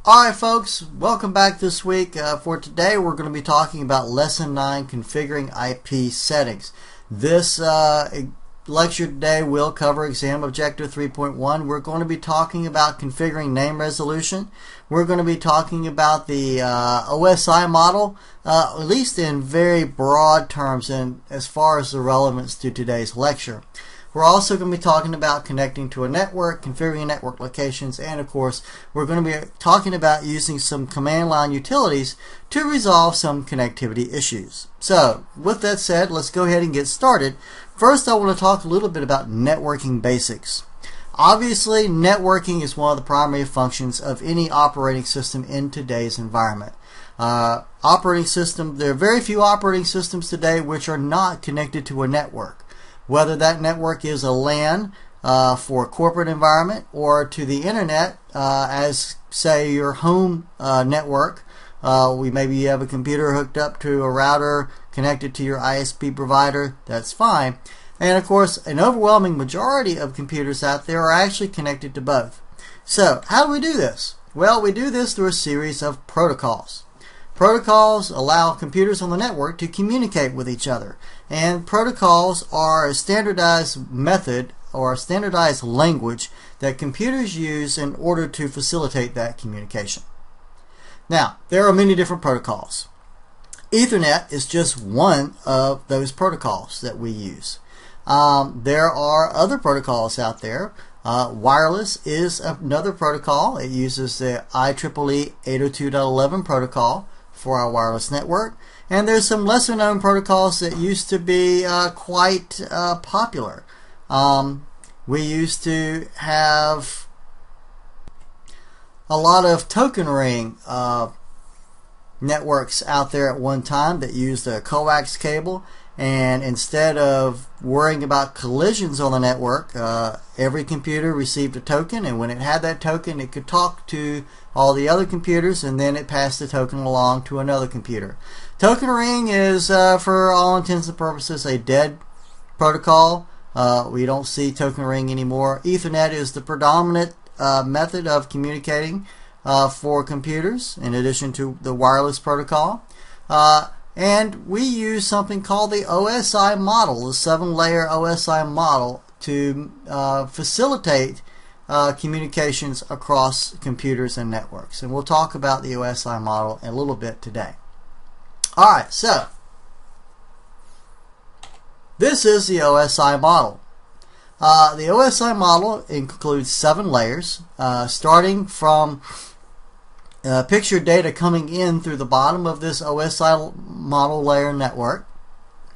Alright folks, welcome back this week. For today we're going to be talking about Lesson 9, Configuring IP Settings. This lecture today will cover Exam Objective 3.1. We're going to be talking about configuring name resolution. We're going to be talking about the OSI model, at least in very broad terms and as far as the relevance to today's lecture. We're also going to be talking about connecting to a network, configuring network locations, and of course we're going to be talking about using some command line utilities to resolve some connectivity issues. So with that said, let's go ahead and get started. First I want to talk a little bit about networking basics. Obviously networking is one of the primary functions of any operating system in today's environment. There are very few operating systems today which are not connected to a network. Whether that network is a LAN for a corporate environment or to the internet as say your home network. Maybe you have a computer hooked up to a router connected to your ISP provider, that's fine. And of course an overwhelming majority of computers out there are actually connected to both. So how do we do this? Well, we do this through a series of protocols. Protocols allow computers on the network to communicate with each other, and protocols are a standardized method or a standardized language that computers use in order to facilitate that communication. Now, there are many different protocols. Ethernet is just one of those protocols that we use. There are other protocols out there. Wireless is another protocol. It uses the IEEE 802.11 protocol for our wireless network, and there's some lesser known protocols that used to be quite popular. We used to have a lot of token ring networks out there at one time that used a coax cable, and instead of worrying about collisions on the network, every computer received a token, and when it had that token it could talk to all the other computers, and then it passed the token along to another computer. Token ring is for all intents and purposes a dead protocol. We don't see token ring anymore. Ethernet is the predominant method of communicating for computers in addition to the wireless protocol. And we use something called the OSI model, the 7-layer OSI model, to facilitate communications across computers and networks. And we'll talk about the OSI model in a little bit today. Alright, so this is the OSI model. The OSI model includes 7 layers, starting from picture data coming in through the bottom of this OSI model layer network,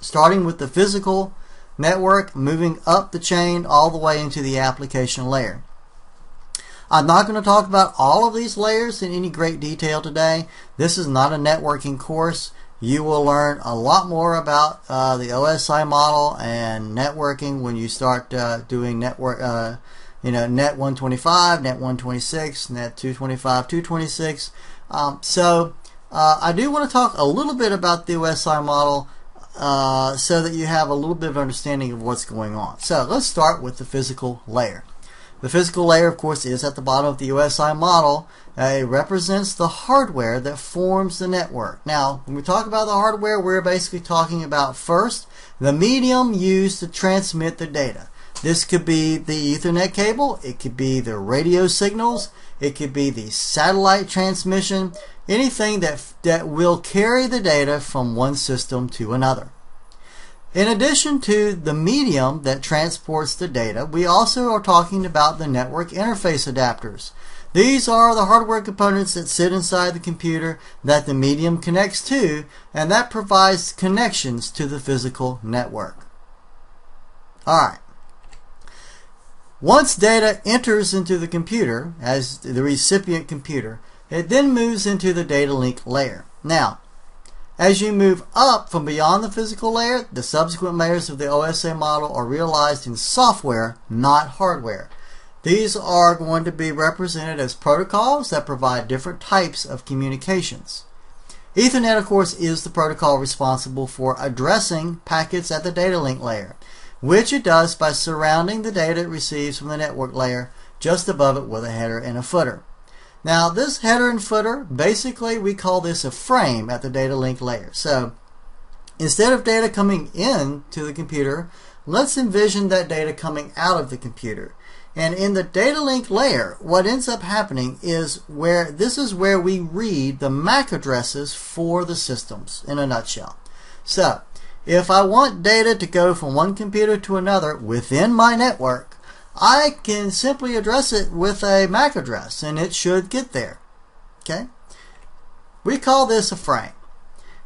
starting with the physical network, moving up the chain all the way into the application layer. I'm not going to talk about all of these layers in any great detail today. This is not a networking course. You will learn a lot more about the OSI model and networking when you start doing network net 125, net 126, net 225, 226. So I do want to talk a little bit about the OSI model so that you have a little bit of understanding of what's going on. So let's start with the physical layer. The physical layer, of course, is at the bottom of the OSI model. It represents the hardware that forms the network. Now, when we talk about the hardware, we're basically talking about first the medium used to transmit the data. This could be the Ethernet cable, it could be the radio signals, it could be the satellite transmission, anything that will carry the data from one system to another. In addition to the medium that transports the data, we also are talking about the network interface adapters. These are the hardware components that sit inside the computer that the medium connects to, and that provides connections to the physical network. Alright. Once data enters into the computer as the recipient computer, it then moves into the data link layer. Now, as you move up from beyond the physical layer, the subsequent layers of the OSI model are realized in software, not hardware. These are going to be represented as protocols that provide different types of communications. Ethernet, of course, is the protocol responsible for addressing packets at the data link layer, which it does by surrounding the data it receives from the network layer just above it with a header and a footer. Now this header and footer, basically we call this a frame at the data link layer. So instead of data coming in to the computer, let's envision that data coming out of the computer. And in the data link layer, what ends up happening is this is where we read the MAC addresses for the systems in a nutshell. So if I want data to go from one computer to another within my network, I can simply address it with a MAC address and it should get there. Okay? We call this a frame.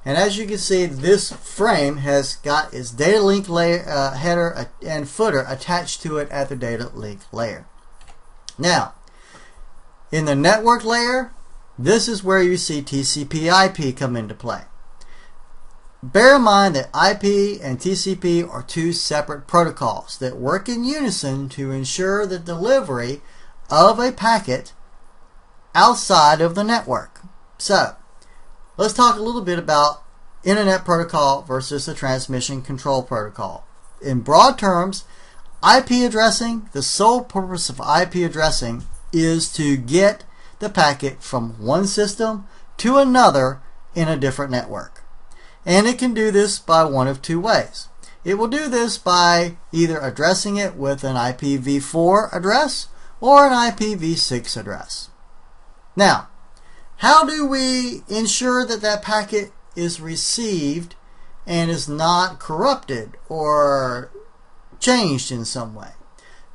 And as you can see, this frame has got its data link layer, header and footer attached to it at the data link layer. Now, in the network layer, this is where you see TCPIP come into play. Bear in mind that IP and TCP are two separate protocols that work in unison to ensure the delivery of a packet outside of the network. So, let's talk a little bit about Internet Protocol versus the Transmission Control Protocol. In broad terms, IP addressing, the sole purpose of IP addressing is to get the packet from one system to another in a different network. And it can do this by one of two ways. It will do this by either addressing it with an IPv4 address or an IPv6 address. Now, how do we ensure that that packet is received and is not corrupted or changed in some way?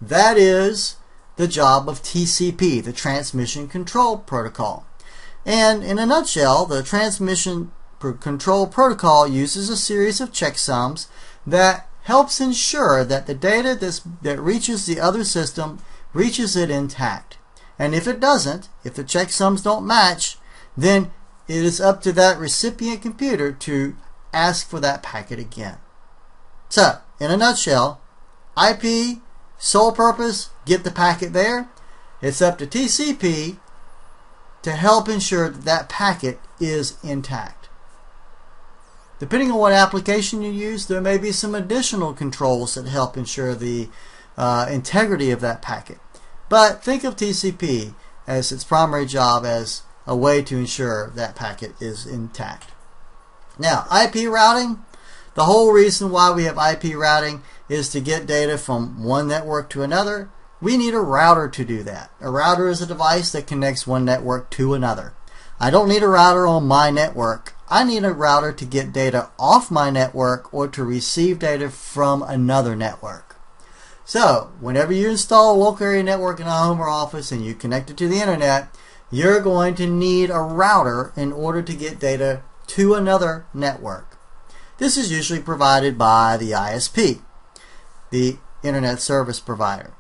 That is the job of TCP, the Transmission Control Protocol. And in a nutshell, the Transmission Control Protocol uses a series of checksums that helps ensure that the data that reaches the other system reaches it intact. And if it doesn't, if the checksums don't match, then it is up to that recipient computer to ask for that packet again. So, in a nutshell, IP, sole purpose, get the packet there. It's up to TCP to help ensure that that packet is intact. Depending on what application you use, there may be some additional controls that help ensure the integrity of that packet. But think of TCP as its primary job as a way to ensure that packet is intact. Now, IP routing, the whole reason why we have IP routing is to get data from one network to another. We need a router to do that. A router is a device that connects one network to another. I don't need a router on my network. I need a router to get data off my network or to receive data from another network. So, whenever you install a local area network in a home or office and you connect it to the internet, you're going to need a router in order to get data to another network. This is usually provided by the ISP, the Internet Service Provider.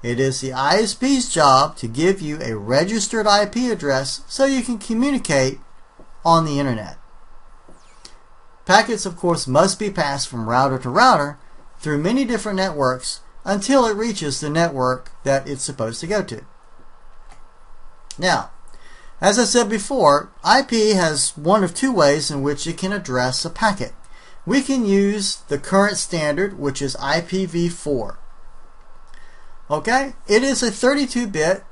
It is the ISP's job to give you a registered IP address so you can communicate on the internet. Packets, of course, must be passed from router to router through many different networks until it reaches the network that it's supposed to go to. Now, as I said before, IP has one of two ways in which it can address a packet. We can use the current standard, which is IPv4. Okay? It is a 32-bit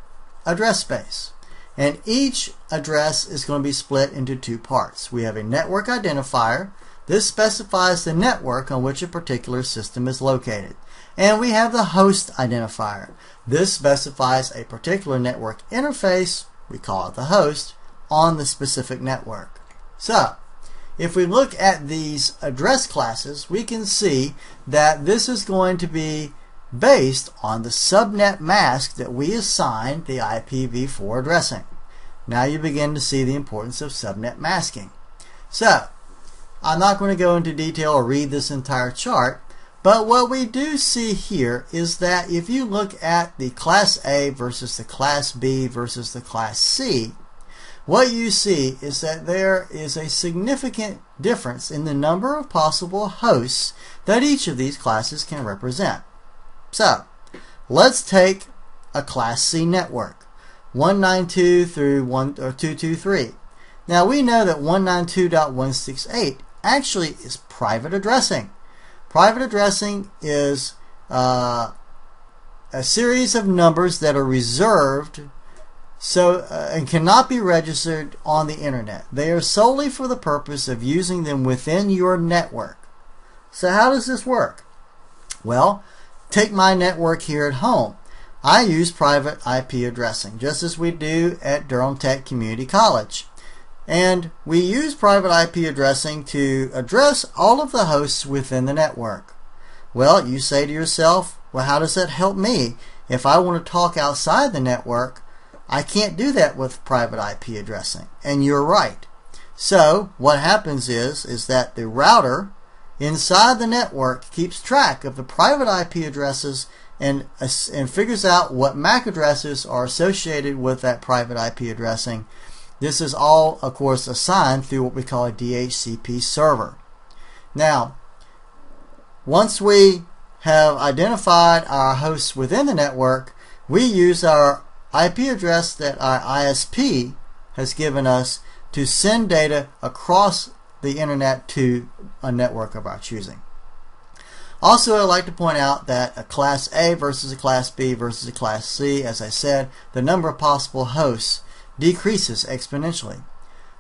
address space. And each address is going to be split into two parts. We have a network identifier. This specifies the network on which a particular system is located. And we have the host identifier. This specifies a particular network interface, we call it the host, on the specific network. So, if we look at these address classes, we can see that this is going to be based on the subnet mask that we assigned the IPv4 addressing. Now you begin to see the importance of subnet masking. So, I'm not going to go into detail or read this entire chart, but what we do see here is that if you look at the Class A versus the Class B versus the Class C, what you see is that there is a significant difference in the number of possible hosts that each of these classes can represent. So, let's take a Class C network, 192 through 223. Now we know that 192.168 actually is private addressing. Private addressing is a series of numbers that are reserved and cannot be registered on the internet. They are solely for the purpose of using them within your network. So how does this work? Well, take my network here at home. I use private IP addressing, just as we do at Durham Tech Community College. And we use private IP addressing to address all of the hosts within the network. Well, you say to yourself, well, how does that help me? If I want to talk outside the network, I can't do that with private IP addressing. And you're right. So what happens is that the router inside the network keeps track of the private IP addresses and figures out what MAC addresses are associated with that private IP addressing. This is all, of course, assigned through what we call a DHCP server. Now, once we have identified our hosts within the network, we use our IP address that our ISP has given us to send data across the internet to a network of our choosing. Also, I'd like to point out that a Class A versus a Class B versus a Class C, as I said, the number of possible hosts decreases exponentially.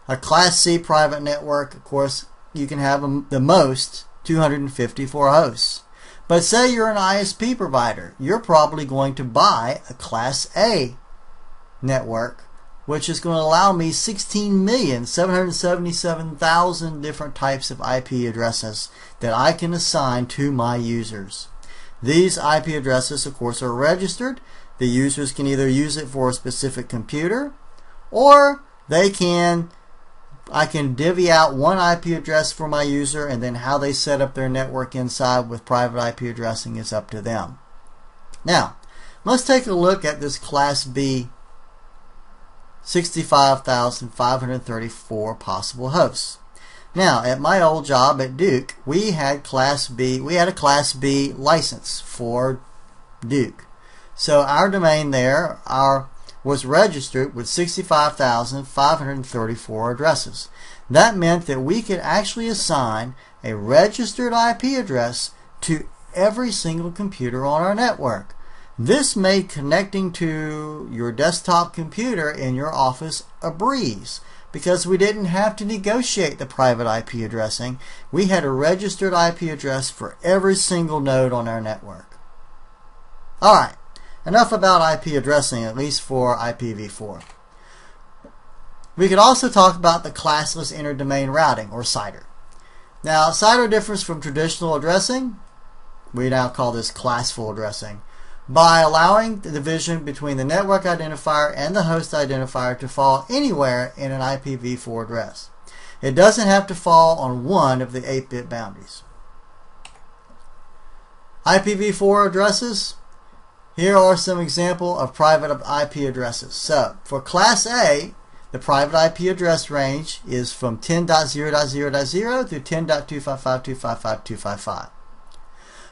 A Class C private network, of course, you can have the most 254 hosts. But say you're an ISP provider, you're probably going to buy a Class A network, which is going to allow me 16,777,000 different types of IP addresses that I can assign to my users. These IP addresses, of course, are registered. The users can either use it for a specific computer, or I can divvy out one IP address for my user, and then how they set up their network inside with private IP addressing is up to them. Now, let's take a look at this Class B 65,534 possible hosts. Now, at my old job at Duke, we had a Class B license for Duke. So our domain there was registered with 65,534 addresses. That meant that we could actually assign a registered IP address to every single computer on our network. This made connecting to your desktop computer in your office a breeze, because we didn't have to negotiate the private IP addressing. We had a registered IP address for every single node on our network. Alright, enough about IP addressing, at least for IPv4. We could also talk about the classless interdomain routing, or CIDR. Now, CIDR differs from traditional addressing. We now call this classful addressing, by allowing the division between the network identifier and the host identifier to fall anywhere in an IPv4 address. It doesn't have to fall on one of the 8-bit boundaries. IPv4 addresses. Here are some examples of private IP addresses. So, for Class A, the private IP address range is from 10.0.0.0 through 10.255.255.255.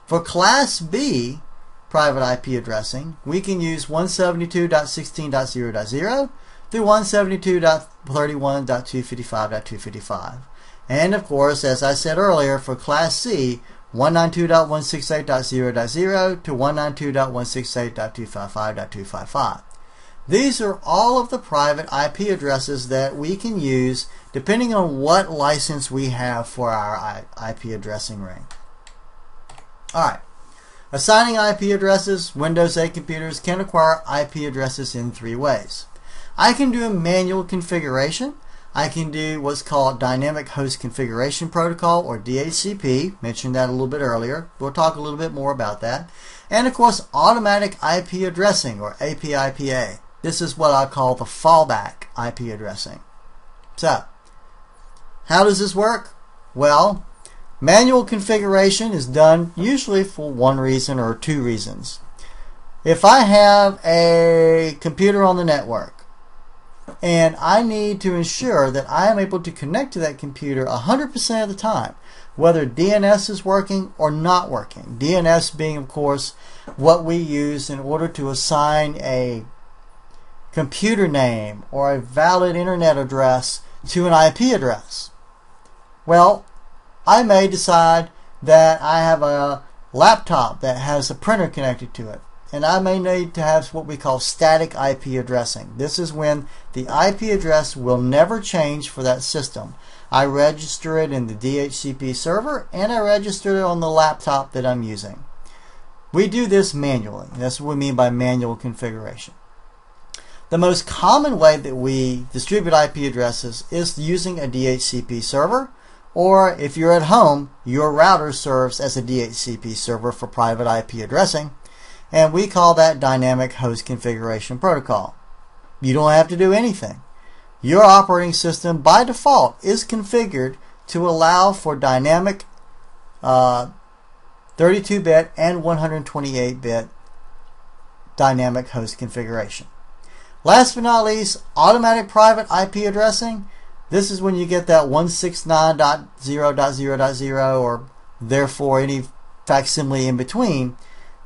For Class B private IP addressing, we can use 172.16.0.0 through 172.31.255.255. And of course, as I said earlier, for Class C, 192.168.0.0 to 192.168.255.255. These are all of the private IP addresses that we can use depending on what license we have for our IP addressing ring. Alright. Assigning IP addresses, Windows 8 computers can acquire IP addresses in three ways. I can do a manual configuration. I can do what's called Dynamic Host Configuration Protocol, or DHCP. Mentioned that a little bit earlier. We'll talk a little bit more about that. And of course, Automatic IP Addressing, or APIPA. This is what I call the fallback IP addressing. So, how does this work? Well, manual configuration is done usually for one reason or two reasons. If I have a computer on the network and I need to ensure that I am able to connect to that computer 100% of the time, whether DNS is working or not working, DNS being, of course, what we use in order to assign a computer name or a valid internet address to an IP address. Well, I may decide that I have a laptop that has a printer connected to it. and I may need to have what we call static IP addressing. This is when the IP address will never change for that system. I register it in the DHCP server and I register it on the laptop that I'm using. We do this manually. That's what we mean by manual configuration. The most common way that we distribute IP addresses is using a DHCP server, or if you're at home, your router serves as a DHCP server for private IP addressing, and we call that Dynamic Host Configuration Protocol. You don't have to do anything. Your operating system by default is configured to allow for dynamic 32-bit and 128-bit dynamic host configuration. Last but not least, automatic private IP addressing. This is when you get that 169.0.0.0 or therefore any facsimile in between.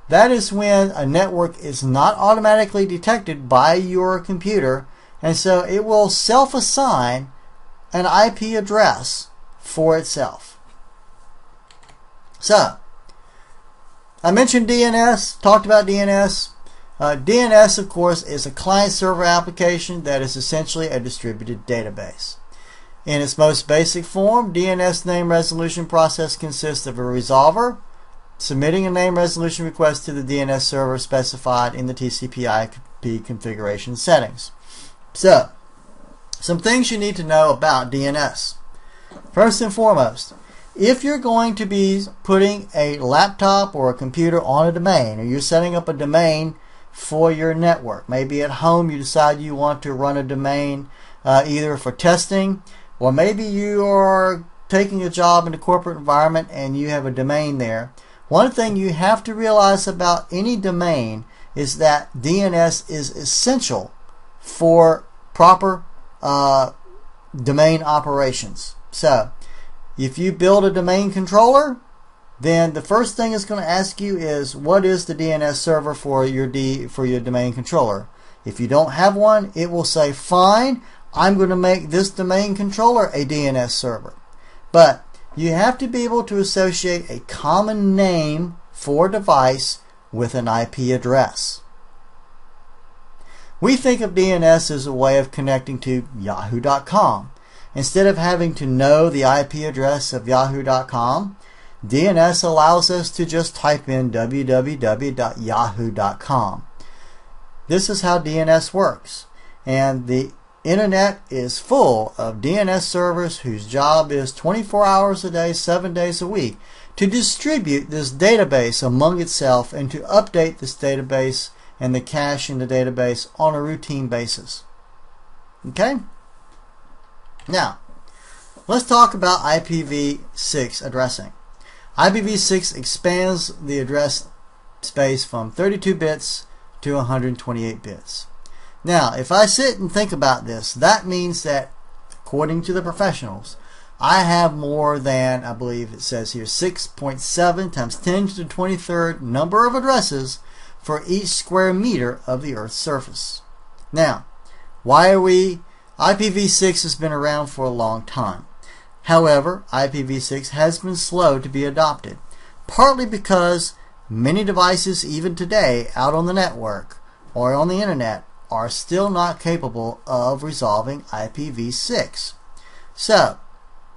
That is when a network is not automatically detected by your computer, and so it will self-assign an IP address for itself. So, I mentioned DNS, talked about DNS. DNS, of course, is a client-server application that is essentially a distributed database. In its most basic form, DNS name resolution process consists of a resolver submitting a name resolution request to the DNS server specified in the TCPIP configuration settings. So, some things you need to know about DNS. First and foremost, if you're going to be putting a laptop or a computer on a domain, or you're setting up a domain for your network, maybe at home you decide you want to run a domain either for testing, or maybe you are taking a job in a corporate environment and you have a domain there. One thing you have to realize about any domain is that DNS is essential for proper domain operations. So, if you build a domain controller, then the first thing it's going to ask you is, what is the DNS server for your domain controller? If you don't have one, it will say, fine, I'm going to make this domain controller a DNS server. But you have to be able to associate a common name for device with an IP address. We think of DNS as a way of connecting to yahoo.com. Instead of having to know the IP address of yahoo.com, DNS allows us to just type in www.yahoo.com. This is how DNS works. And the Internet is full of DNS servers whose job is 24 hours a day, 7 days a week to distribute this database among itself and to update this database and the cache in the database on a routine basis. Okay? Now, let's talk about IPv6 addressing. IPv6 expands the address space from 32 bits to 128 bits. Now, if I sit and think about this, that means that, according to the professionals, I have more than, I believe it says here, 6.7 times 10 to the 23rd number of addresses for each square meter of the Earth's surface. Now, why are we... IPv6 has been around for a long time. However, IPv6 has been slow to be adopted, partly because many devices even today out on the network or on the internet are still not capable of resolving IPv6. So,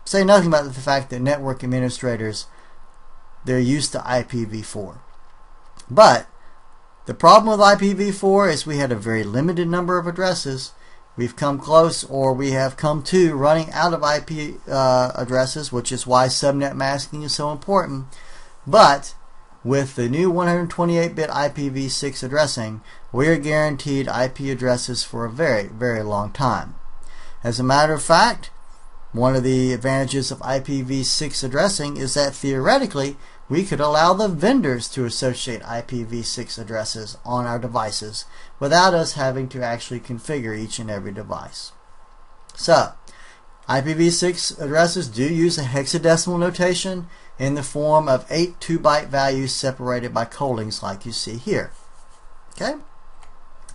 say nothing about the fact that network administrators, they're used to IPv4. But the problem with IPv4 is we had a very limited number of addresses. We've come close, or we have come to running out of IP addresses, which is why subnet masking is so important. But with the new 128-bit IPv6 addressing, we are guaranteed IP addresses for a very, very long time. As a matter of fact, one of the advantages of IPv6 addressing is that theoretically we could allow the vendors to associate IPv6 addresses on our devices without us having to actually configure each and every device. So, IPv6 addresses do use a hexadecimal notation in the form of 8 2-byte values separated by colons like you see here. Okay?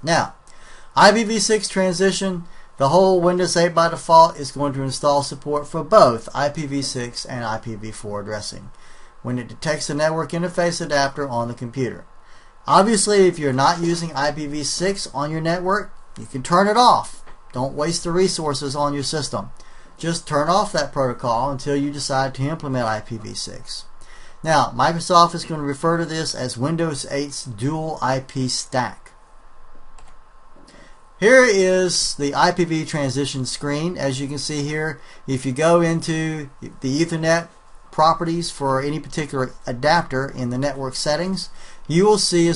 Now, IPv6 transition, the whole Windows 8 by default is going to install support for both IPv6 and IPv4 addressing when it detects the network interface adapter on the computer. Obviously, if you're not using IPv6 on your network, you can turn it off. Don't waste the resources on your system. Just turn off that protocol until you decide to implement IPv6. Now, Microsoft is going to refer to this as Windows 8's dual IP stack. Here is the IPv transition screen. As you can see here, if you go into the Ethernet properties for any particular adapter in the network settings, you will see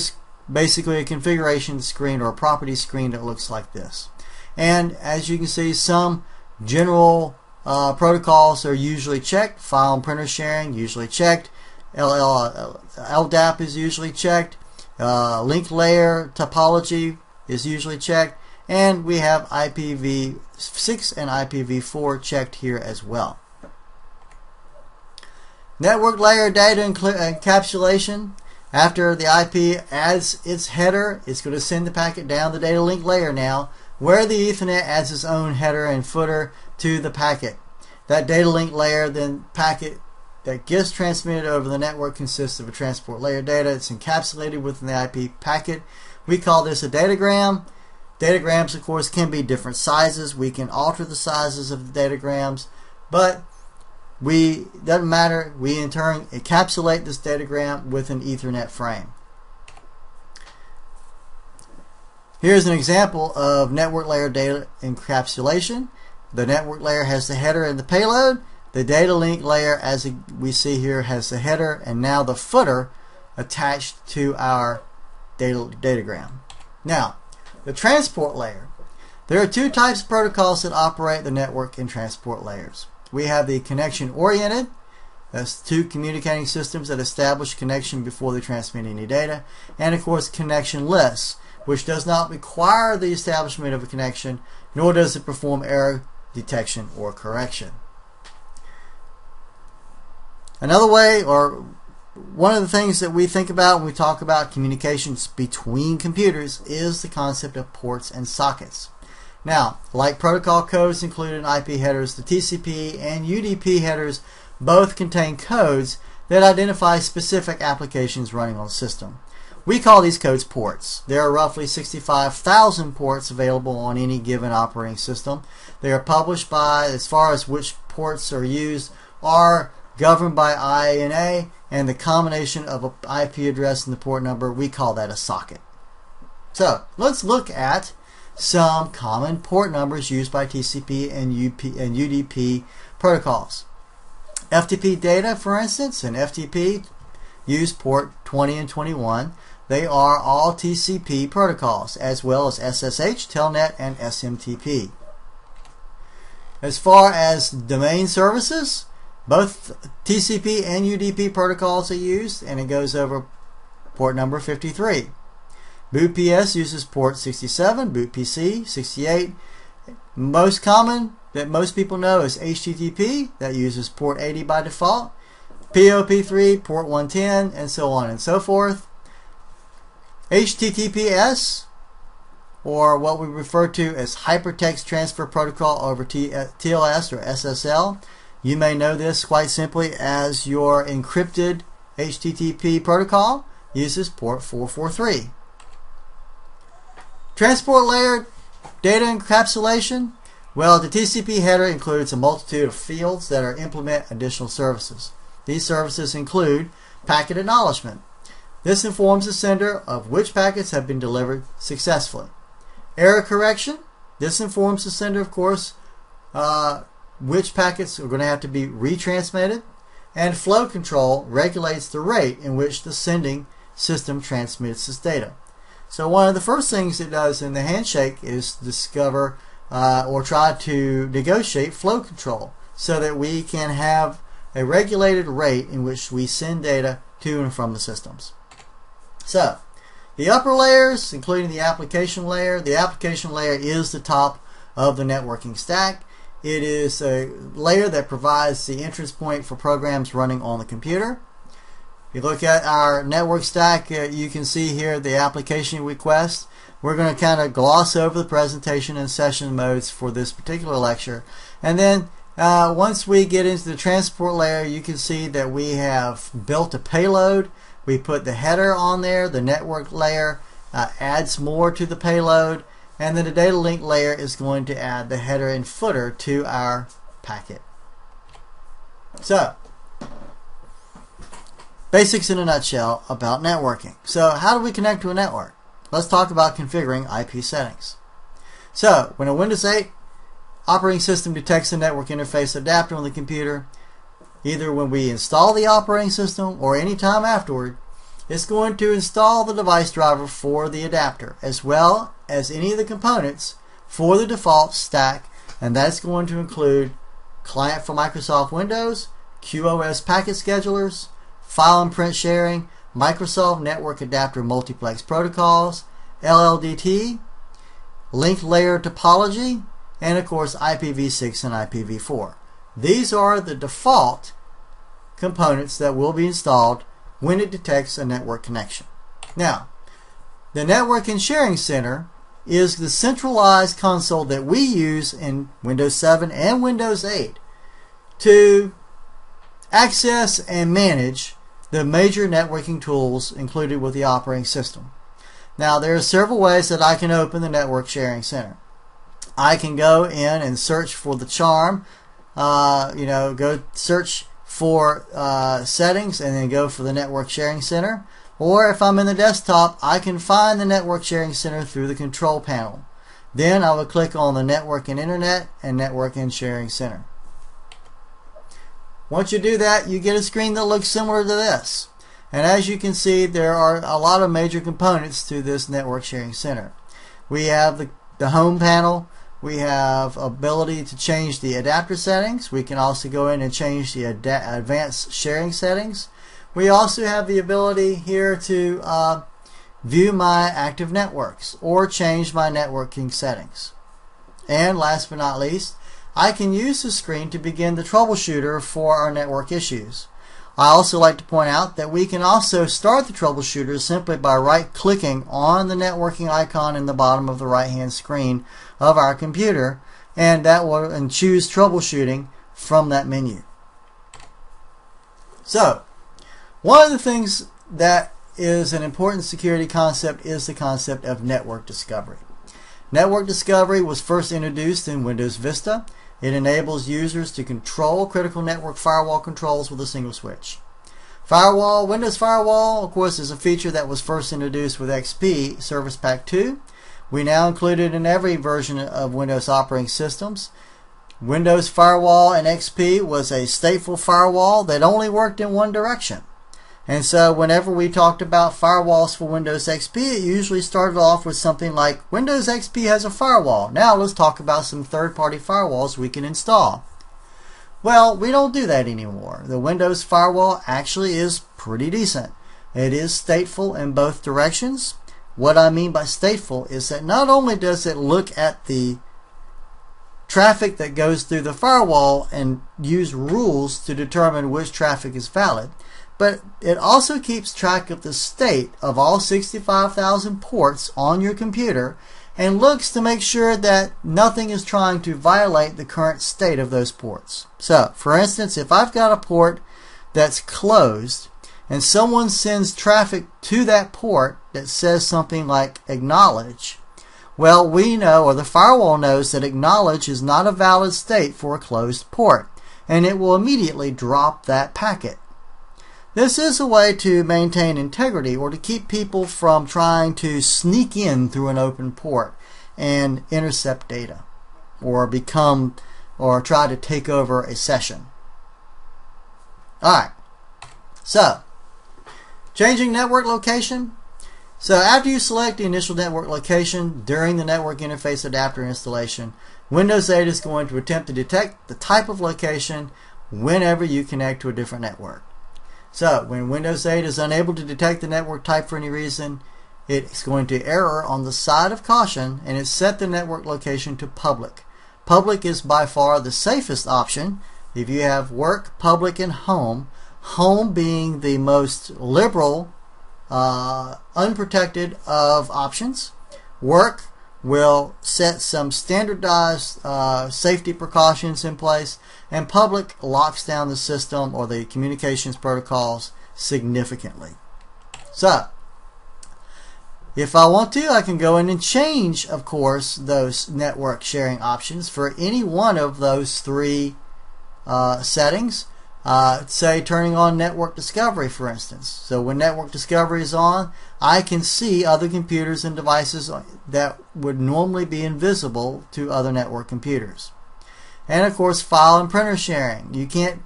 basically a configuration screen or a property screen that looks like this. And as you can see, some general protocols are usually checked. File and printer sharing usually checked. LDAP is usually checked. Link layer topology is usually checked. And we have IPv6 and IPv4 checked here as well. Network layer data encapsulation. After the IP adds its header, it's going to send the packet down the data link layer now, where the Ethernet adds its own header and footer to the packet. That data link layer, then packet that gets transmitted over the network, consists of a transport layer data. It's encapsulated within the IP packet. We call this a datagram. Datagrams, of course, can be different sizes. We can alter the sizes of the datagrams, but doesn't matter. We in turn encapsulate this datagram with an Ethernet frame. Here's an example of network layer data encapsulation. The network layer has the header and the payload. The data link layer, as we see here, has the header and now the footer attached to our datagram. Now, the transport layer. There are two types of protocols that operate the network in transport layers. We have the connection-oriented. That's two communicating systems that establish connection before they transmit any data. And of course, connectionless, which does not require the establishment of a connection, nor does it perform error detection or correction. Another way, or one of the things that we think about when we talk about communications between computers, is the concept of ports and sockets. Now, like protocol codes included in IP headers, the TCP and UDP headers both contain codes that identify specific applications running on the system. We call these codes ports. There are roughly 65,000 ports available on any given operating system. They are published by, as far as which ports are used, are governed by INA, and the combination of an IP address and the port number, we call that a socket. So, let's look at some common port numbers used by TCP and UDP protocols. FTP data, for instance, and FTP use port 20 and 21. They are all TCP protocols, as well as SSH, Telnet, and SMTP. As far as domain services, both TCP and UDP protocols are used, and it goes over port number 53. BootPS uses port 67, BootPC 68. Most common that most people know is HTTP, that uses port 80 by default. POP3, port 110, and so on and so forth. HTTPS, or what we refer to as Hypertext Transfer Protocol over TLS or SSL. You may know this quite simply as your encrypted HTTP protocol uses port 443. Transport layer data encapsulation. Well, the TCP header includes a multitude of fields that implement additional services. These services include packet acknowledgement. This informs the sender of which packets have been delivered successfully. Error correction. This informs the sender, of course, which packets are going to have to be retransmitted. And flow control regulates the rate in which the sending system transmits its data. So one of the first things it does in the handshake is discover or try to negotiate flow control so that we can have a regulated rate in which we send data to and from the systems. So the upper layers, including the application layer is the top of the networking stack. It is a layer that provides the entrance point for programs running on the computer. If you look at our network stack, you can see here the application request. We're going to kind of gloss over the presentation and session modes for this particular lecture. And then once we get into the transport layer, you can see that we have built a payload We put the header on there, the network layer adds more to the payload, and then the data link layer is going to add the header and footer to our packet. So, basics in a nutshell about networking. So how do we connect to a network? Let's talk about configuring IP settings. So when a Windows 8 operating system detects a network interface adapter on the computer, either when we install the operating system or any time afterward, it's going to install the device driver for the adapter as well as any of the components for the default stack, and that's going to include client for Microsoft Windows, QoS packet schedulers, file and print sharing, Microsoft Network Adapter Multiplex Protocols, LLDT, link layer topology, and of course IPv6 and IPv4. These are the default components that will be installed when it detects a network connection. Now, the Network and Sharing Center is the centralized console that we use in Windows 7 and Windows 8 to access and manage the major networking tools included with the operating system. Now, there are several ways that I can open the Network Sharing Center. I can go in and search for the charm, go search for settings and then go for the Network Sharing Center. Or if I'm in the desktop, I can find the Network Sharing Center through the control panel. Then I would click on the Network and Internet and Network and Sharing Center. Once you do that, you get a screen that looks similar to this. And as you can see, there are a lot of major components to this Network Sharing Center. We have the home panel. We have ability to change the adapter settings. We can also go in and change the advanced sharing settings. We also have the ability here to view my active networks or change my networking settings. And last but not least, I can use the screen to begin the troubleshooter for our network issues. I also like to point out that we can also start the troubleshooter simply by right-clicking on the networking icon in the bottom of the right-hand screen of our computer, and choose troubleshooting from that menu. So, one of the things that is an important security concept is the concept of network discovery. Network discovery was first introduced in Windows Vista. It enables users to control critical network firewall controls with a single switch. Windows Firewall, of course, is a feature that was first introduced with XP Service Pack 2. We now include it in every version of Windows operating systems. Windows Firewall in XP was a stateful firewall that only worked in one direction. And so whenever we talked about firewalls for Windows XP, it usually started off with something like, Windows XP has a firewall. Now let's talk about some third-party firewalls we can install. Well, we don't do that anymore. The Windows Firewall actually is pretty decent. It is stateful in both directions. What I mean by stateful is that not only does it look at the traffic that goes through the firewall and use rules to determine which traffic is valid, but it also keeps track of the state of all 65,000 ports on your computer and looks to make sure that nothing is trying to violate the current state of those ports. So, for instance, if I've got a port that's closed and someone sends traffic to that port that says something like acknowledge, well, we know, or the firewall knows, that acknowledge is not a valid state for a closed port, and it will immediately drop that packet. This is a way to maintain integrity or to keep people from trying to sneak in through an open port and intercept data or try to take over a session. Alright, so changing network location. So after you select the initial network location during the network interface adapter installation, Windows 8 is going to attempt to detect the type of location whenever you connect to a different network. So when Windows 8 is unable to detect the network type for any reason, it's going to error on the side of caution and it's set the network location to public. Public is by far the safest option. If you have work, public, and home, home being the most liberal, unprotected of options. Work will set some standardized safety precautions in place, and public locks down the system or the communications protocols significantly. So, if I want to, I can go in and change, of course, those network sharing options for any one of those three settings. Say turning on network discovery, for instance. So when network discovery is on, I can see other computers and devices that would normally be invisible to other network computers. And of course, file and printer sharing. You can't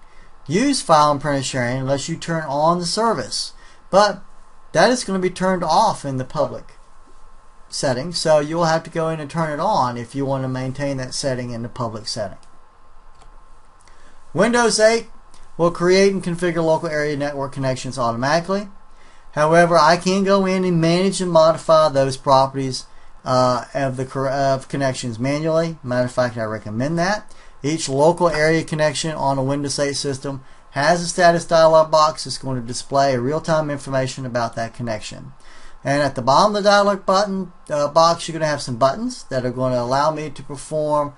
use file and printer sharing unless you turn on the service. But that is going to be turned off in the public setting, so you'll have to go in and turn it on if you want to maintain that setting in the public setting. Windows 8 will create and configure local area network connections automatically. However, I can go in and manage and modify those properties of connections manually. Matter of fact, I recommend that. Each local area connection on a Windows 8 system has a status dialog box that's going to display real-time information about that connection. And at the bottom of the dialog box, you're going to have some buttons that are going to allow me to perform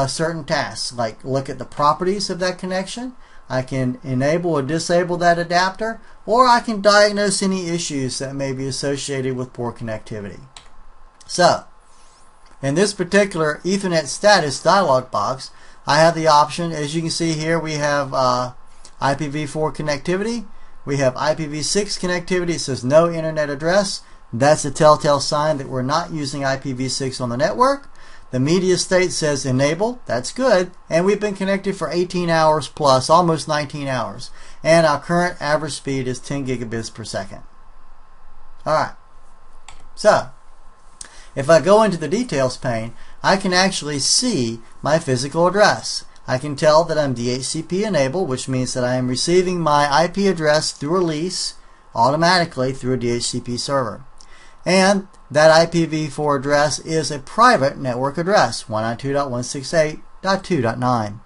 certain tasks, like look at the properties of that connection. I can enable or disable that adapter, or I can diagnose any issues that may be associated with poor connectivity. So, in this particular Ethernet status dialog box, I have the option, as you can see here, we have IPv4 connectivity, we have IPv6 connectivity. It says no internet address. That's a telltale sign that we're not using IPv6 on the network. The media state says enable. That's good. And we've been connected for 18 hours plus, almost 19 hours. And our current average speed is 10 gigabits per second. Alright. So, if I go into the details pane, I can actually see my physical address. I can tell that I'm DHCP enabled, which means that I am receiving my IP address through a lease automatically through a DHCP server. And that IPv4 address is a private network address, 192.168.2.9.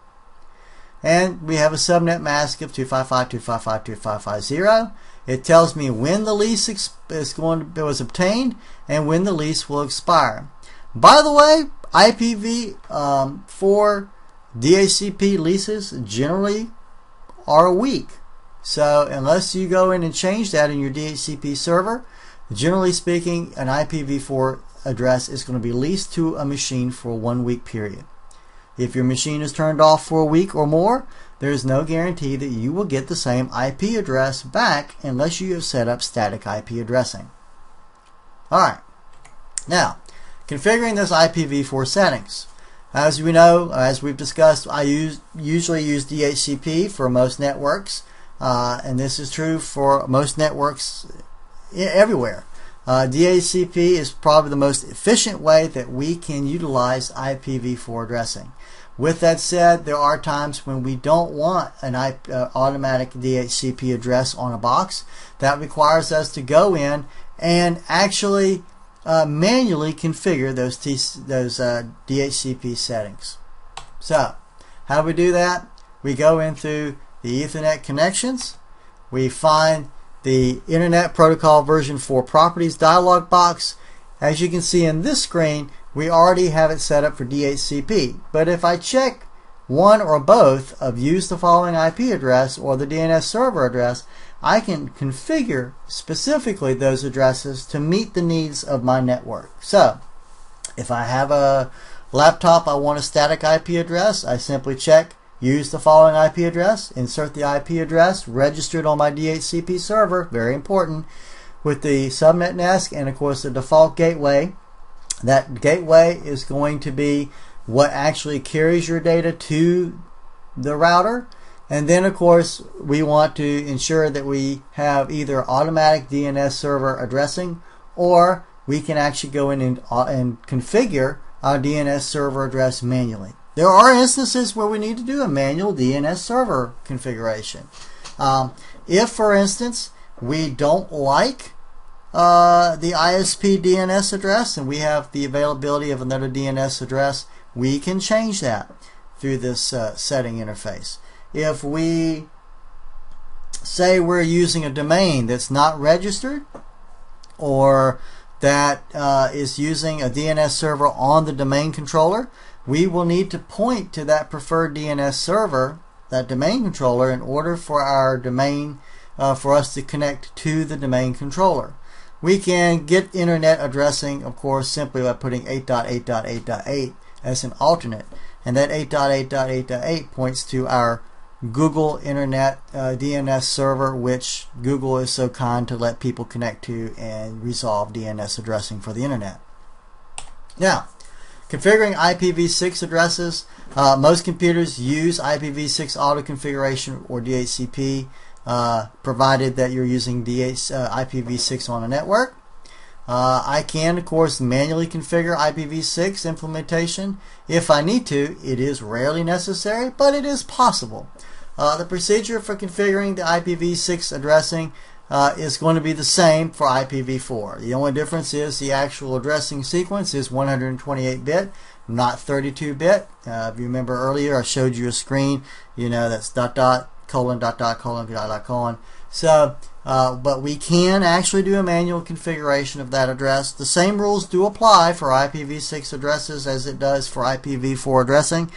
And we have a subnet mask of 255.255.255.0. It tells me when the lease was obtained and when the lease will expire. By the way, IPv4 DHCP leases generally are a week. So unless you go in and change that in your DHCP server, generally speaking, an IPv4 address is going to be leased to a machine for a 1 week period. If your machine is turned off for a week or more, there is no guarantee that you will get the same IP address back unless you have set up static IP addressing. Alright, now configuring this IPv4 settings. As we know, as we've discussed, I usually use DHCP for most networks, and this is true for most networks everywhere. DHCP is probably the most efficient way that we can utilize IPv4 addressing. With that said, there are times when we don't want an automatic DHCP address on a box. That requires us to go in and actually manually configure those DHCP settings. So, how do we do that? We go into the Ethernet connections. We find the Internet Protocol version 4 properties dialog box. As you can see in this screen, we already have it set up for DHCP. But if I check one or both of use the following IP address or the DNS server address, I can configure specifically those addresses to meet the needs of my network. So, if I have a laptop I want a static IP address, I simply check use the following IP address, insert the IP address registered on my DHCP server, very important, with the subnet mask and of course the default gateway. That gateway is going to be what actually carries your data to the router. And then of course we want to ensure that we have either automatic DNS server addressing, or we can actually go in and configure our DNS server address manually. There are instances where we need to do a manual DNS server configuration. If for instance we don't like the ISP DNS address and we have the availability of another DNS address, we can change that through this setting interface. If we say we're using a domain that's not registered, or that is using a DNS server on the domain controller, we will need to point to that preferred DNS server, that domain controller, in order for our domain for us to connect to the domain controller. We can get internet addressing, of course, simply by putting 8.8.8.8 as an alternate, and that 8.8.8.8 points to our Google Internet DNS server, which Google is so kind to let people connect to and resolve DNS addressing for the internet. Now, configuring IPv6 addresses. Most computers use IPv6 auto configuration or DHCP, provided that you're using IPv6 on a network. I can, of course, manually configure IPv6 implementation if I need to. It is rarely necessary, but it is possible. The procedure for configuring the IPv6 addressing is going to be the same for IPv4. The only difference is the actual addressing sequence is 128-bit, not 32-bit. If you remember earlier, I showed you a screen, that's ... ::::::::::::::::::::::::::::::::::::::::::::::::::::::::. So, but we can actually do a manual configuration of that address. The same rules do apply for IPv6 addresses as it does for IPv4 addressing.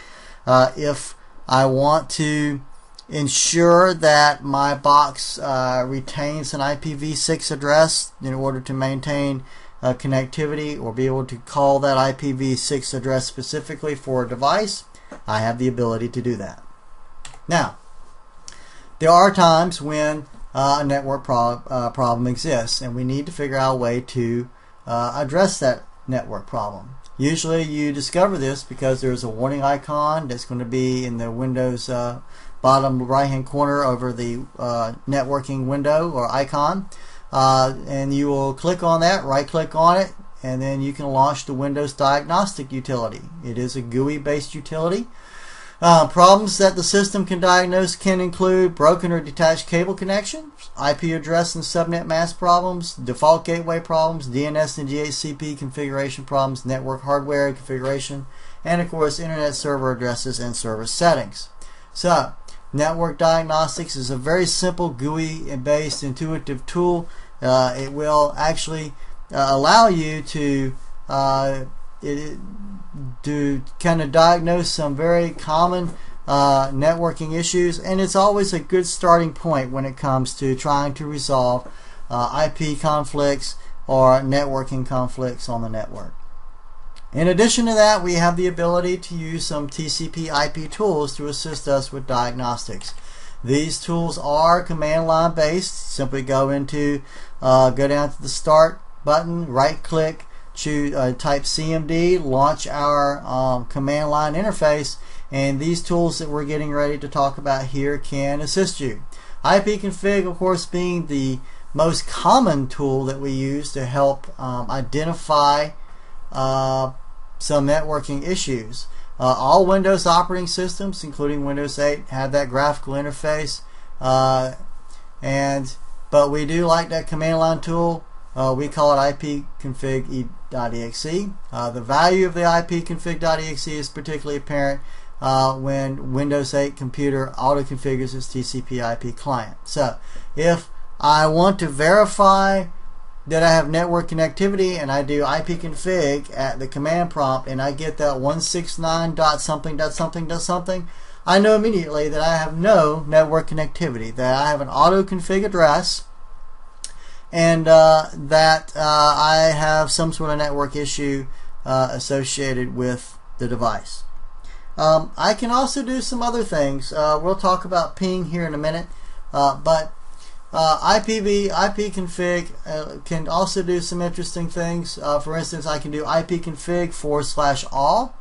If I want to ensure that my box retains an IPv6 address in order to maintain connectivity or be able to call that IPv6 address specifically for a device, I have the ability to do that. Now, there are times when a network problem exists, and we need to figure out a way to address that network problem. Usually you discover this because there's a warning icon that's going to be in the Windows bottom right hand corner over the networking window or icon, and you will click on that, right click on it, and then you can launch the Windows Diagnostic utility. It is a GUI based utility. Problems that the system can diagnose can include broken or detached cable connections, IP address and subnet mask problems, default gateway problems, DNS and DHCP configuration problems, network hardware configuration, and of course internet server addresses and service settings. So, network diagnostics is a very simple GUI-based intuitive tool. It will actually allow you to kind of diagnose some very common networking issues, and it's always a good starting point when it comes to trying to resolve IP conflicts or networking conflicts on the network. In addition to that, we have the ability to use some TCPIP tools to assist us with diagnostics. These tools are command line based. Simply go down to the start button, right click, choose type CMD, launch our command line interface, and these tools that we're getting ready to talk about here can assist you. ipconfig, of course, being the most common tool that we use to help identify some networking issues. All Windows operating systems, including Windows 8, have that graphical interface, but we do like that command line tool. We call it ipconfig.exe. The value of the ipconfig.exe is particularly apparent when Windows 8 computer auto-configures its TCP/IP client. So if I want to verify that I have network connectivity and I do ipconfig at the command prompt and I get that 169.something.something.something, I know immediately that I have no network connectivity, that I have an auto-config address, and that I have some sort of network issue associated with the device. I can also do some other things. We'll talk about ping here in a minute, but ipconfig can also do some interesting things. For instance, I can do ipconfig/all.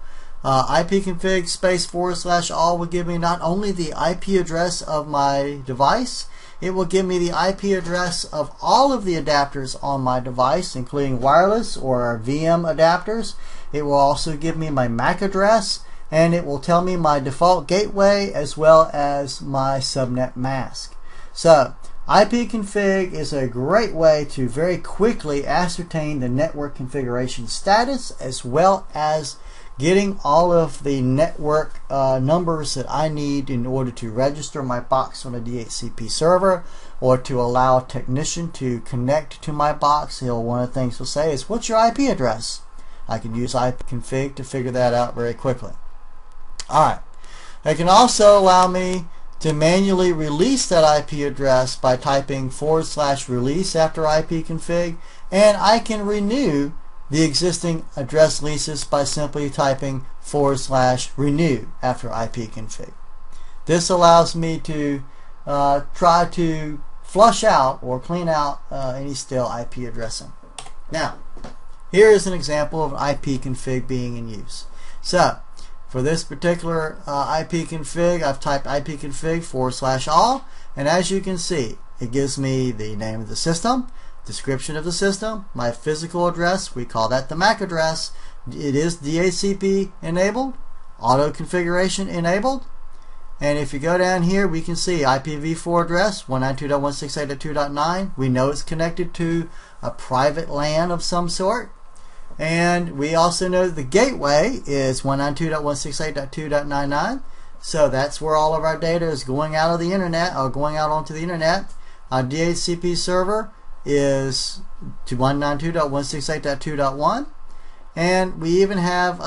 ipconfig /all will give me not only the IP address of my device, it will give me the IP address of all of the adapters on my device, including wireless or VM adapters. It will also give me my MAC address, and it will tell me my default gateway as well as my subnet mask. So, ipconfig is a great way to very quickly ascertain the network configuration status as well as getting all of the network numbers that I need in order to register my box on a DHCP server or to allow a technician to connect to my box. One of the things he'll say is, what's your IP address? I can use ipconfig to figure that out very quickly. Alright, it can also allow me to manually release that IP address by typing /release after ipconfig, and I can renew the existing address leases by simply typing /renew after ipconfig. This allows me to try to flush out or clean out any stale IP addressing. Now, here is an example of an ipconfig being in use. So, for this particular ipconfig, I've typed ipconfig /all, and as you can see, it gives me the name of the system, description of the system, my physical address, we call that the MAC address. It is DHCP enabled, auto configuration enabled, and if you go down here, we can see IPv4 address 192.168.2.9. We know it's connected to a private LAN of some sort. And we also know the gateway is 192.168.2.99. So that's where all of our data is going out of the internet or going out onto the internet. Our DHCP server is to 192.168.2.1. And we even have,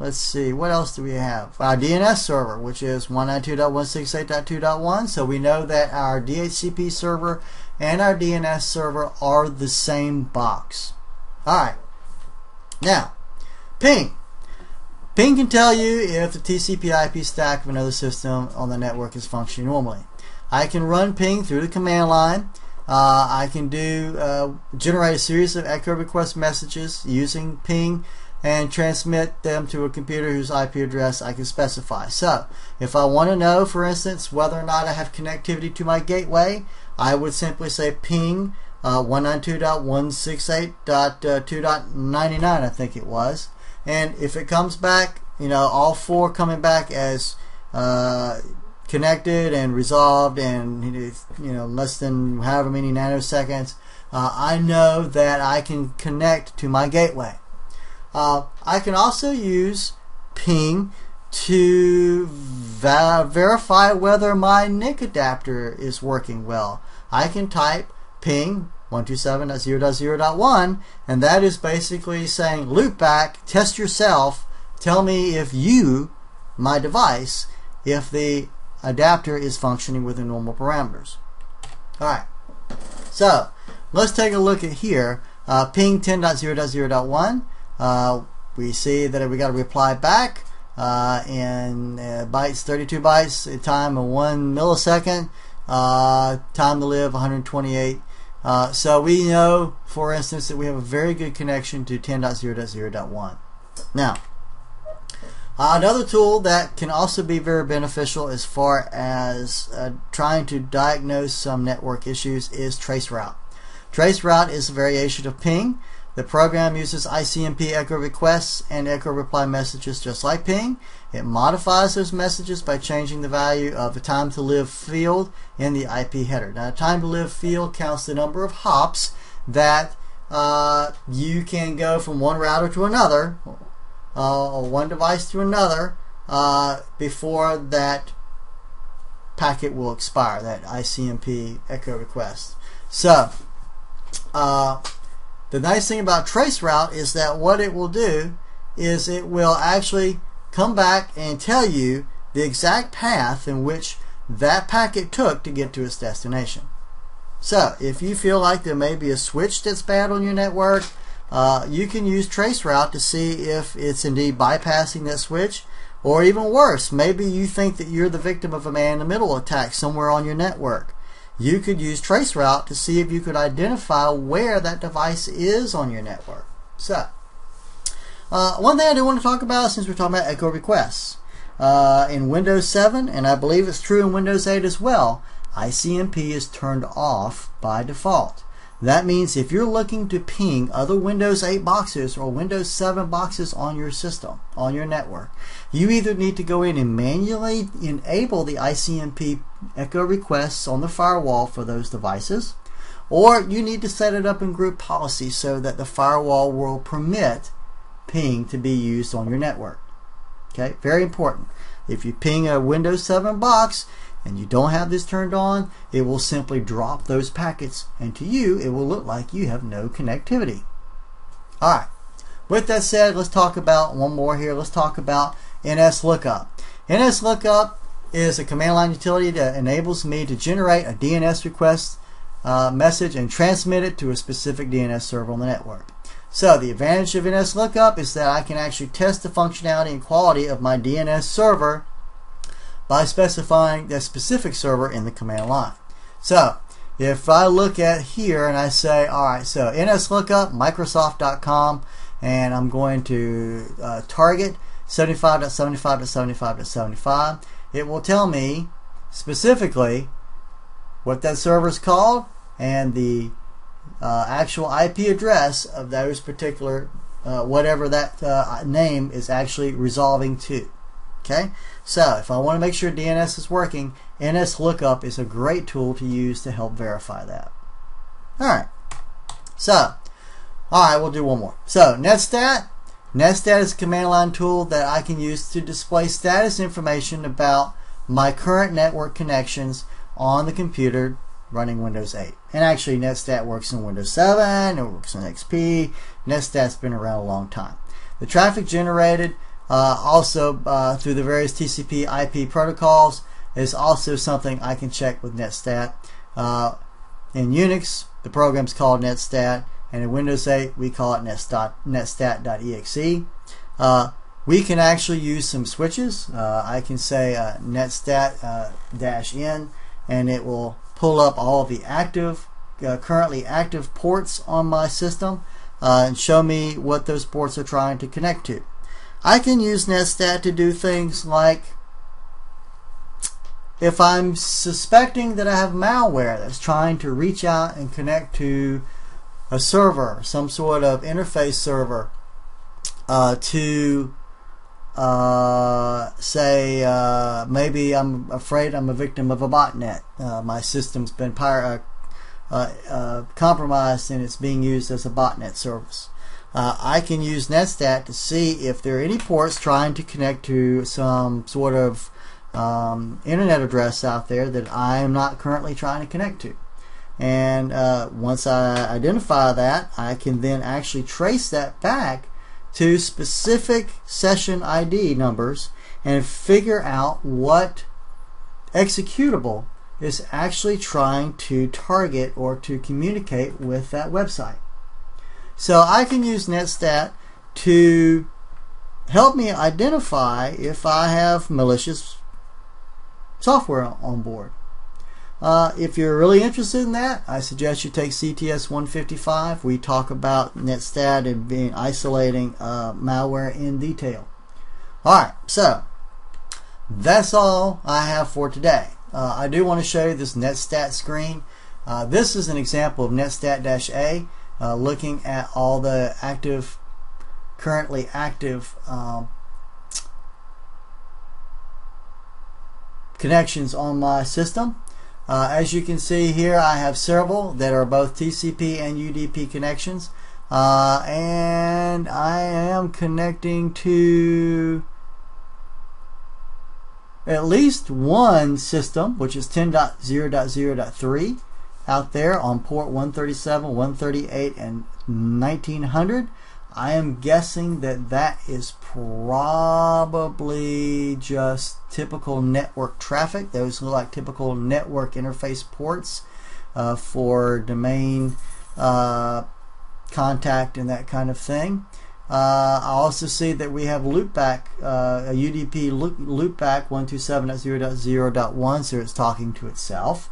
let's see, what else do we have? Our DNS server, which is 192.168.2.1. So we know that our DHCP server and our DNS server are the same box. Alright, now, ping. Ping can tell you if the TCPIP stack of another system on the network is functioning normally. I can run ping through the command line. I can generate a series of echo request messages using ping and transmit them to a computer whose IP address I can specify. So, if I want to know, for instance, whether or not I have connectivity to my gateway, I would simply say ping 192.168.2.99, I think it was, and if it comes back, all four coming back as connected and resolved, and less than however many nanoseconds, I know that I can connect to my gateway. I can also use ping to verify whether my NIC adapter is working well. I can type ping 127.0.0.1, and that is basically saying loop back, test yourself, tell me if you, my device, if the adapter is functioning within normal parameters. Alright, so let's take a look at here. Ping 10.0.0.1. We see that we got a reply back in bytes, 32 bytes, time of 1 millisecond, time to live 128. So we know, for instance, that we have a very good connection to 10.0.0.1. Now, another tool that can also be very beneficial as far as trying to diagnose some network issues is traceroute. Traceroute is a variation of ping. The program uses ICMP echo requests and echo reply messages just like ping. It modifies those messages by changing the value of the time to live field in the IP header. Now, the time to live field counts the number of hops that you can go from one router to another, or one device to another, before that packet will expire, that ICMP echo request. So, the nice thing about traceroute is that what it will do is it will actually come back and tell you the exact path in which that packet took to get to its destination. So if you feel like there may be a switch that's bad on your network, you can use traceroute to see if it's indeed bypassing that switch, or even worse, maybe you think that you're the victim of a man-in-the-middle attack somewhere on your network. You could use traceroute to see if you could identify where that device is on your network. So, one thing I do want to talk about, since we're talking about echo requests, in Windows 7, and I believe it's true in Windows 8 as well, ICMP is turned off by default. That means if you're looking to ping other Windows 8 boxes or Windows 7 boxes on your system, on your network, you either need to go in and manually enable the ICMP echo requests on the firewall for those devices, or you need to set it up in group policy so that the firewall will permit ping to be used on your network. Okay, very important. If you ping a Windows 7 box and you don't have this turned on, it will simply drop those packets, and to you it will look like you have no connectivity. Alright, with that said, let's talk about one more here. Let's talk about NS lookup. NS lookup is a command line utility that enables me to generate a DNS request message and transmit it to a specific DNS server on the network. So the advantage of NSLookup is that I can actually test the functionality and quality of my DNS server by specifying that specific server in the command line. So if I look at here and I say, alright, so NSLookup, Microsoft.com, and I'm going to target 75.75.75.75, it will tell me specifically what that server is called and the actual IP address of those particular, whatever that name is actually resolving to. Okay, so if I want to make sure DNS is working, NSLookup is a great tool to use to help verify that. Alright, so, alright, we'll do one more. So, Netstat. Netstat is a command line tool that I can use to display status information about my current network connections on the computer running Windows 8. And actually, Netstat works in Windows 7, it works in XP. Netstat's been around a long time. The traffic generated also through the various TCPIP protocols is also something I can check with Netstat. In Unix, the program's called Netstat, and in Windows 8, we call it netstat.exe. We can actually use some switches. I can say netstat-n, and it will pull up all of the currently active ports on my system and show me what those ports are trying to connect to. I can use Netstat to do things like, if I'm suspecting that I have malware that's trying to reach out and connect to a server, some sort of interface server, to say maybe I'm afraid I'm a victim of a botnet. My system's been compromised and it's being used as a botnet service. I can use Netstat to see if there are any ports trying to connect to some sort of internet address out there that I am not currently trying to connect to. And once I identify that, I can then actually trace that back to specific session ID numbers and figure out what executable is actually trying to target or to communicate with that website. So I can use Netstat to help me identify if I have malicious software on board. If you're really interested in that, I suggest you take CTS 155. We talk about Netstat and isolating malware in detail. Alright, so that's all I have for today. I do want to show you this Netstat screen. This is an example of Netstat A, looking at all the currently active connections on my system. As you can see here, I have several that are both TCP and UDP connections, and I am connecting to at least one system, which is 10.0.0.3 out there on port 137, 138, and 1900. I am guessing that that is probably just typical network traffic. Those look like typical network interface ports for domain contact and that kind of thing. I also see that we have loopback, a UDP loopback 127.0.0.1, so it's talking to itself.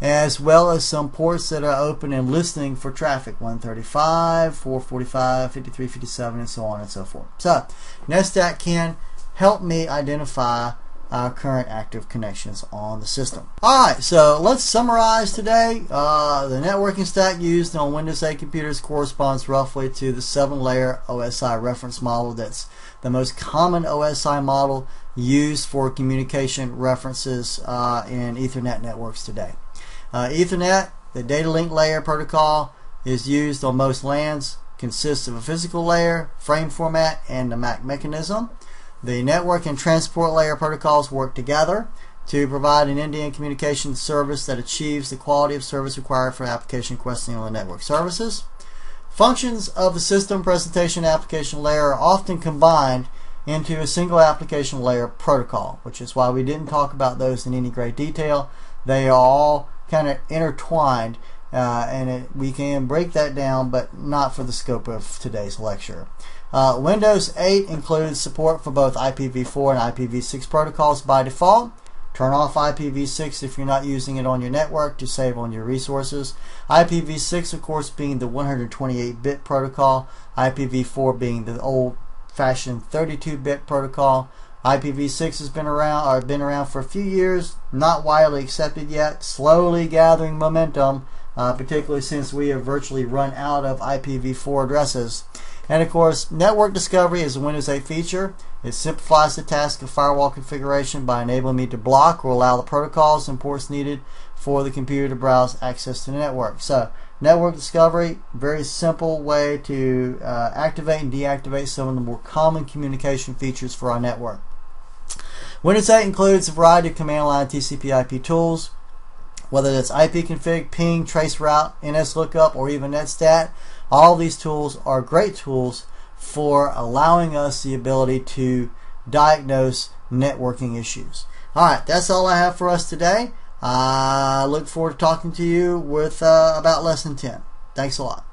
As well as some ports that are open and listening for traffic, 135, 445, 53, 57, and so on and so forth. So Netstat can help me identify our current active connections on the system. Alright, so let's summarize today. The networking stack used on Windows 8 computers corresponds roughly to the 7-layer OSI reference model. That's the most common OSI model used for communication references in Ethernet networks today. Ethernet, the data link layer protocol, is used on most LANs, consists of a physical layer, frame format, and a MAC mechanism. The network and transport layer protocols work together to provide an end-to-end communication service that achieves the quality of service required for application requesting on the network services. Functions of the system, presentation, and application layer are often combined into a single application layer protocol, which is why we didn't talk about those in any great detail. They are all kind of intertwined, and we can break that down, but not for the scope of today's lecture. Windows 8 includes support for both IPv4 and IPv6 protocols by default. Turn off IPv6 if you're not using it on your network to save on your resources. IPv6, of course, being the 128-bit protocol. IPv4 being the old-fashioned 32-bit protocol. IPv6 has been around for a few years, not widely accepted yet, slowly gathering momentum, particularly since we have virtually run out of IPv4 addresses. And of course, network discovery is a Windows 8 feature. It simplifies the task of firewall configuration by enabling me to block or allow the protocols and ports needed for the computer to browse access to the network. So, network discovery, very simple way to activate and deactivate some of the more common communication features for our network. Windows 8 includes a variety of command line TCPIP tools, whether that's ipconfig, ping, traceroute, NSLOOKUP, or even Netstat. All these tools are great tools for allowing us the ability to diagnose networking issues. Alright, that's all I have for us today. I look forward to talking to you with about lesson 10. Thanks a lot.